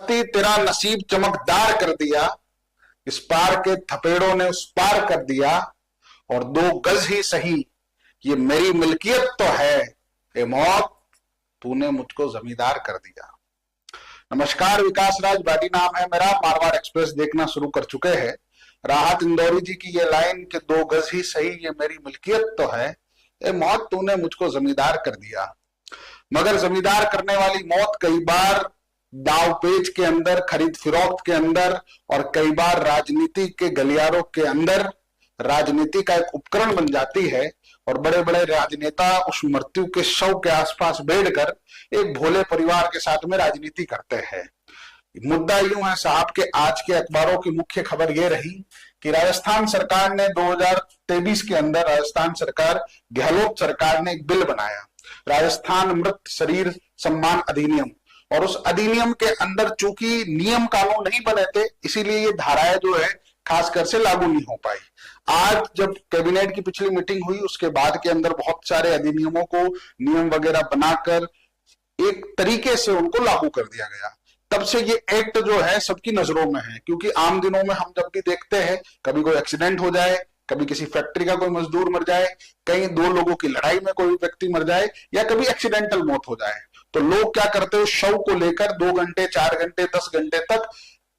तेरा नसीब चमकदार कर दिया, इस पार के थपेड़ों ने उस पार कर दिया, और 2 गज ही सही ये मेरी मिल्कियत तो है, ए मौत तूने मुझको जमींदार कर दिया। नमस्कार, विकास राज बाडी नाम है मेरा। मारवाड़ एक्सप्रेस देखना शुरू कर चुके हैं। राहत इंदौरी जी की ये लाइन कि 2 गज ही सही ये मेरी मिल्कियत तो है, ए मौत तूने मुझको जमींदार कर दिया। मगर जमींदार करने वाली मौत कई बार दाव पेच के अंदर, खरीद फिरोख्त के अंदर, और कई बार राजनीति के गलियारों के अंदर राजनीति का एक उपकरण बन जाती है, और बड़े बड़े राजनेता उस मृत्यु के शव के आसपास बैठकर एक भोले परिवार के साथ में राजनीति करते हैं। मुद्दा यूं है साहब के आज के अखबारों की मुख्य खबर यह रही कि राजस्थान सरकार ने 2023 के अंदर, राजस्थान सरकार, गहलोत सरकार ने एक बिल बनाया, राजस्थान मृत शरीर सम्मान अधिनियम। और उस अधिनियम के अंदर चूंकि नियम कानून नहीं बने थे, इसीलिए ये धाराएं जो है खासकर से लागू नहीं हो पाई। आज जब कैबिनेट की पिछली मीटिंग हुई, उसके बाद के अंदर बहुत सारे अधिनियमों को नियम वगैरह बनाकर एक तरीके से उनको लागू कर दिया गया। तब से ये एक्ट जो है सबकी नजरों में है, क्योंकि आम दिनों में हम जब भी देखते हैं, कभी कोई एक्सीडेंट हो जाए, कभी किसी फैक्ट्री का कोई मजदूर मर जाए, कहीं 2 लोगों की लड़ाई में कोई व्यक्ति मर जाए, या कभी एक्सीडेंटल मौत हो जाए, तो लोग क्या करते हैं, शव को लेकर 2 घंटे, 4 घंटे, 10 घंटे तक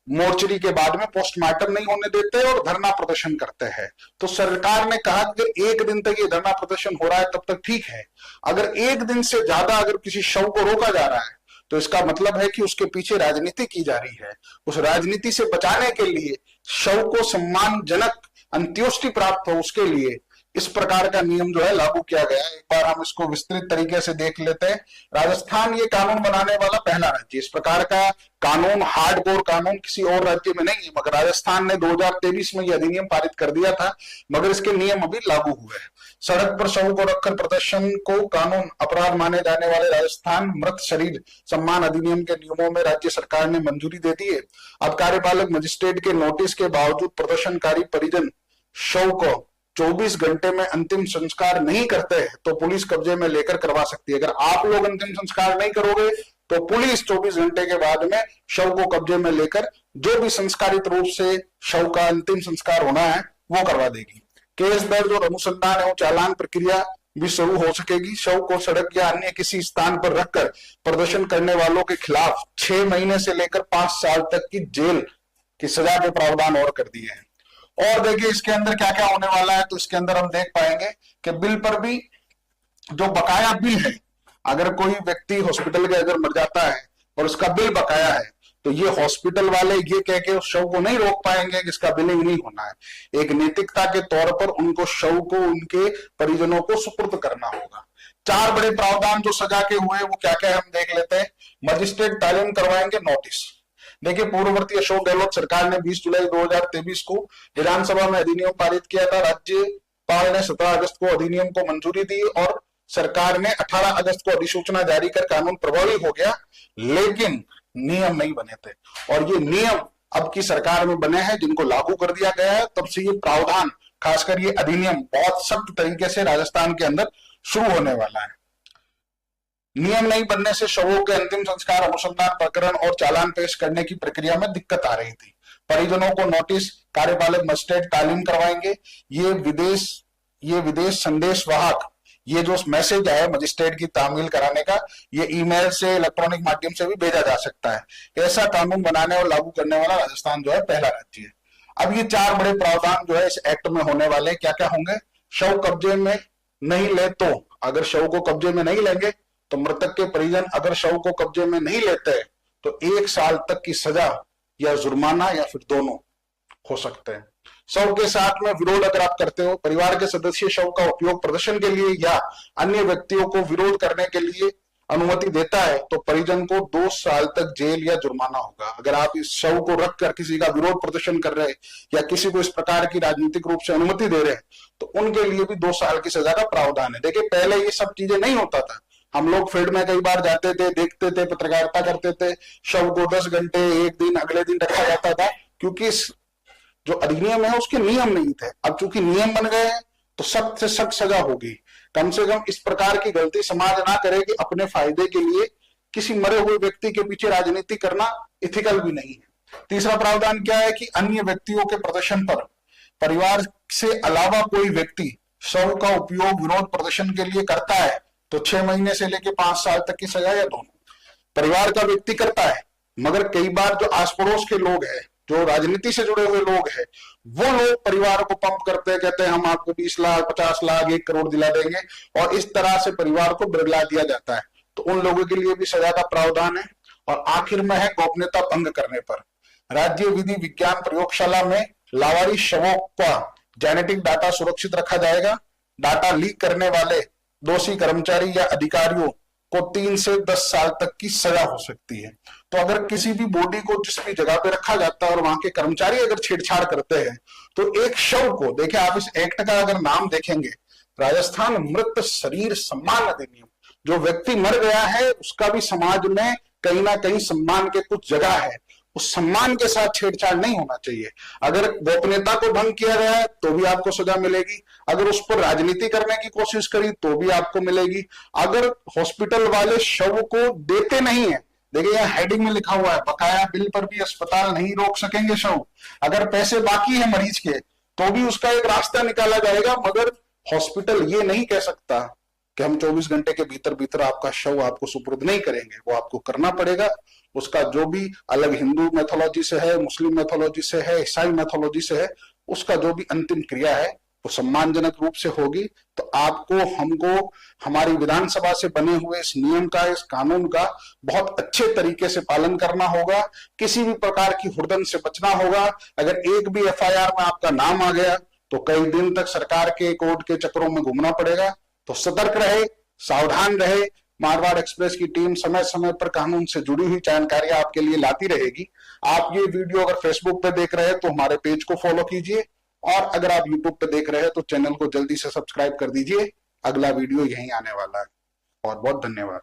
मोर्चरी के बाद में पोस्टमार्टम नहीं होने देते और धरना प्रदर्शन करते हैं। तो सरकार ने कहा कि 1 दिन तक ये धरना प्रदर्शन हो रहा है तब तक ठीक है, अगर 1 दिन से ज्यादा अगर किसी शव को रोका जा रहा है तो इसका मतलब है कि उसके पीछे राजनीति की जा रही है। उस राजनीति से बचाने के लिए, शव को सम्मानजनक अंत्येष्टि प्राप्त हो उसके लिए इस प्रकार का नियम जो है लागू किया गया है। एक बार हम इसको विस्तृत तरीके से देख लेते हैं। राजस्थान ये कानून बनाने वाला पहला राज्य, इस प्रकार का कानून, हार्डकोर कानून किसी और राज्य में नहीं है, मगर राजस्थान ने 2023 में यह अधिनियम पारित कर दिया था, मगर इसके नियम अभी लागू हुए हैं। सड़क पर शव को रखकर प्रदर्शन को कानून अपराध माने जाने वाले राजस्थान मृत शरीर सम्मान अधिनियम के नियमों में राज्य सरकार ने मंजूरी दे दी है। अब कार्यपालक मजिस्ट्रेट के नोटिस के बावजूद प्रदर्शनकारी परिजन शव को 24 घंटे में अंतिम संस्कार नहीं करते हैं तो पुलिस कब्जे में लेकर करवा सकती है। अगर आप लोग अंतिम संस्कार नहीं करोगे तो पुलिस 24 घंटे के बाद में शव को कब्जे में लेकर जो भी संस्कारित रूप से शव का अंतिम संस्कार होना है वो करवा देगी। केस दर्ज और अनुसंधान एवं चालान प्रक्रिया भी शुरू हो सकेगी। शव को सड़क या अन्य किसी स्थान पर रखकर प्रदर्शन करने वालों के खिलाफ 6 महीने से लेकर 5 साल तक की जेल की सजा के प्रावधान और कर दिए हैं। और देखिए इसके अंदर क्या क्या होने वाला है, तो इसके अंदर हम देख पाएंगे कि बिल पर भी जो बकाया बिल है, अगर कोई व्यक्ति हॉस्पिटल के अगर मर जाता है और उसका बिल बकाया है तो ये हॉस्पिटल वाले ये कह के उस शव को नहीं रोक पाएंगे कि इसका बिलिंग नहीं होना है। एक नैतिकता के तौर पर उनको शव को उनके परिजनों को सुपुर्द करना होगा। 4 बड़े प्रावधान जो सजा के हुए वो क्या क्या है हम देख लेते हैं। मजिस्ट्रेट तालीम करवाएंगे नोटिस। देखिए पूर्ववर्ती अशोक गहलोत सरकार ने 20 जुलाई 2023 को विधानसभा में अधिनियम पारित किया था। राज्यपाल ने 17 अगस्त को अधिनियम को मंजूरी दी और सरकार ने 18 अगस्त को अधिसूचना जारी कर कानून प्रभावी हो गया, लेकिन नियम नहीं बने थे। और ये नियम अब की सरकार में बने हैं जिनको लागू कर दिया गया है। तब से ये प्रावधान, खासकर ये अधिनियम बहुत सख्त तरीके से राजस्थान के अंदर शुरू होने वाला है। नियम नहीं बनने से शवों के अंतिम संस्कार, अनुसंधान प्रकरण और चालान पेश करने की प्रक्रिया में दिक्कत आ रही थी। परिजनों को नोटिस, कार्यपालक मजिस्ट्रेट तालीम करवाएंगे। ये विदेश संदेश वाहक, ये जो मैसेज है मजिस्ट्रेट की तामील कराने का, ये ईमेल से, इलेक्ट्रॉनिक माध्यम से भी भेजा जा सकता है। ऐसा कानून बनाने और लागू करने वाला राजस्थान जो है पहला राज्य है। अब ये 4 बड़े प्रावधान जो है इस एक्ट में होने वाले क्या क्या होंगे। शव कब्जे में नहीं ले तो, अगर शव को कब्जे में नहीं लेंगे तो मृतक के परिजन अगर शव को कब्जे में नहीं लेते तो 1 साल तक की सजा या जुर्माना या फिर दोनों हो सकते हैं। शव के साथ में विरोध अगर आप करते हो, परिवार के सदस्य शव का उपयोग प्रदर्शन के लिए या अन्य व्यक्तियों को विरोध करने के लिए अनुमति देता है तो परिजन को 2 साल तक जेल या जुर्माना होगा। अगर आप इस शव को रखकर किसी का विरोध प्रदर्शन कर रहे हैं या किसी को इस प्रकार की राजनीतिक रूप से अनुमति दे रहे हैं तो उनके लिए भी 2 साल की सजा का प्रावधान है। देखिए पहले ये सब चीजें नहीं होता था। हम लोग फील्ड में कई बार जाते थे, देखते थे, पत्रकारिता करते थे, शव को 10 घंटे, एक दिन, अगले दिन रखा जाता था क्योंकि जो अधिनियम है उसके नियम नहीं थे। अब चूंकि नियम बन गए हैं तो सख्त से सख्त सजा होगी। कम से कम इस प्रकार की गलती समाज ना करे कि अपने फायदे के लिए किसी मरे हुए व्यक्ति के पीछे राजनीति करना इथिकल भी नहीं है। तीसरा प्रावधान क्या है कि अन्य व्यक्तियों के प्रदर्शन पर परिवार से अलावा कोई व्यक्ति शव का उपयोग विरोध प्रदर्शन के लिए करता है तो 6 महीने से लेकर 5 साल तक की सजा या दोनों। परिवार का व्यक्ति करता है, मगर कई बार जो आस पड़ोस के लोग हैं, जो राजनीति से जुड़े हुए लोग हैं, वो लोग परिवार को पंप करते हैं, कहते हैं हम आपको 20 लाख 50 लाख 1 करोड़ दिला देंगे, और इस तरह से परिवार को बिरला दिया जाता है, तो उन लोगों के लिए भी सजा का प्रावधान है। और आखिर में है गोपनीयता भंग करने पर। राज्य विधि विज्ञान प्रयोगशाला में लावारिस शवों का जेनेटिक डाटा सुरक्षित रखा जाएगा। डाटा लीक करने वाले दोषी कर्मचारी या अधिकारियों को 3 से 10 साल तक की सजा हो सकती है। तो अगर किसी भी बॉडी को जिस भी जगह पे रखा जाता है और वहां के कर्मचारी अगर छेड़छाड़ करते हैं तो एक शव को, देखिए आप इस एक्ट का अगर नाम देखेंगे, राजस्थान मृत शरीर सम्मान अधिनियम, जो व्यक्ति मर गया है उसका भी समाज में कहीं ना कहीं सम्मान के कुछ जगह है, उस सम्मान के साथ छेड़छाड़ नहीं होना चाहिए। अगर गोपनीयता को भंग किया गया है तो भी आपको सजा मिलेगी, अगर उस पर राजनीति करने की कोशिश करी तो भी आपको मिलेगी। अगर हॉस्पिटल वाले शव को देते नहीं है, देखिए यहाँ हेडिंग में लिखा हुआ है, बकाया बिल पर भी अस्पताल नहीं रोक सकेंगे शव। अगर पैसे बाकी है मरीज के तो भी उसका एक रास्ता निकाला जाएगा, मगर हॉस्पिटल ये नहीं कह सकता कि हम 24 घंटे के भीतर भीतर आपका शव आपको सुपुर्द नहीं करेंगे, वो आपको करना पड़ेगा। उसका जो भी अलग हिंदू मैथोलॉजी से है, मुस्लिम मैथोलॉजी से है, ईसाई मैथोलॉजी से है, उसका जो भी अंतिम क्रिया है वो सम्मानजनक रूप से होगी। तो आपको, हमको, हमारी विधानसभा से बने हुए इस नियम का, इस कानून का बहुत अच्छे तरीके से पालन करना होगा। किसी भी प्रकार की हुड़दंग से बचना होगा। अगर एक भी एफआईआर में आपका नाम आ गया तो कई दिन तक सरकार के कोर्ट के चक्रों में घूमना पड़ेगा। तो सतर्क रहे, सावधान रहे। मारवाड़ एक्सप्रेस की टीम समय समय पर कानून से जुड़ी हुई जानकारियां आपके लिए लाती रहेगी। आप ये वीडियो अगर फेसबुक पे देख रहे हैं तो हमारे पेज को फॉलो कीजिए, और अगर आप यूट्यूब पे देख रहे हैं तो चैनल को जल्दी से सब्सक्राइब कर दीजिए। अगला वीडियो यहीं आने वाला है। बहुत बहुत धन्यवाद।